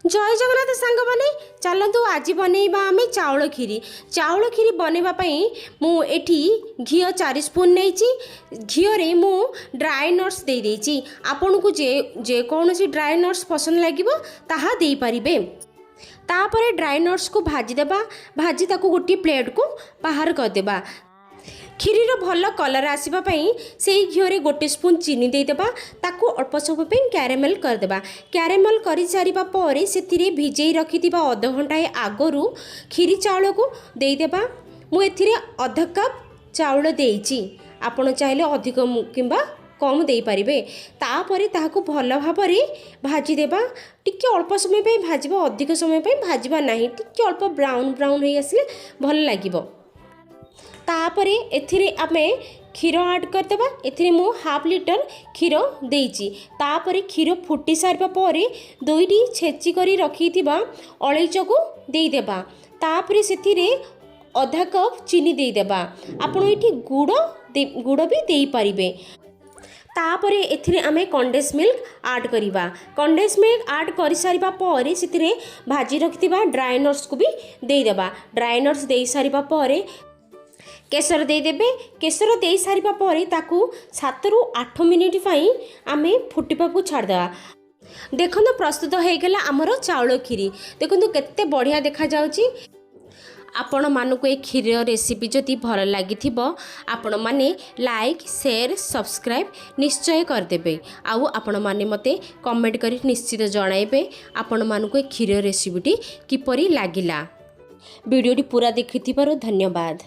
जय जगन्नाथ सांग मैंने चलतु आज बनइबा आम चाउल खीरी बनइबा मु एठी घी 4 स्पून नहीं घीरे मु ड्राई नट्स दे देछि। आपन को जे कौन सी ड्राई नट्स पसंद लगे ताहा दे पारिबे। तापरे ड्राई नट्स को भाजी ताको गोटे प्लेट को बाहर करदेबा। खीरीर भल कलर आसवाई से घीरे गोटे स्पून चीनी देदेबा। ताकू अल्प समय क्यारामेल करदेबा। क्यारामेल कर सारापर से भिजई रखि अध घंटाए आगरू खीरी चाउल को देदेबा। मुझे अध कप चाउल देइछि। आपण चाहिले अधिक किंबा कम दे पारिबे। तापरे ताहाकू भल भाबरे भाजी देबा। टिके अल्प समय पे भाजिबा, अधिक समय पे भाजिबा नाही। टिके अल्प ब्राउन ब्राउन हो आसले भल लागिबो। तापरे एथिरे आमे क्षीर ऐड करदेबा। एथिरे मु हाफ लीटर क्षीर देइछि। तापरे क्षीर फुटी सारिबा परे दुईटी छेची करी रखिथिबा अलैच को देदेबा। तापरे सेथिरे आधा कप चीनी देदेबा। आपण एठी गुड़ भी देई पारिबे। तापरे एथिरे आमे condensed मिल्क ऐड करिबा। condensed मिल्क ऐड करि सारिबा परे सेथिरे भाजी रखिथिबा ड्राई नट्स को भी देदेबा। ड्राई नट्स देई सारिबा परे केसर देदेबे। केसर दे सारिबा परे ताकू 7 ରୁ 8 मिनिट पई आमे फुटिबा को छाड़देबा। देखो प्रस्तुत हो गला आमर चाउल खीरी। देखो केते बढ़िया देखा जाउची। आपण मानक ए खीर रेसिपी जदि भल लगी आपण माने लाइक शेयर सब्सक्राइब निश्चय करदेबे। आउ आपण माने मते कमेंट करी निश्चित जणाइबे आपण मानक ए खीर रेसिपीटी किपरि लागिला। वीडियोटी पूरा देखिथिबारु धन्यवाद।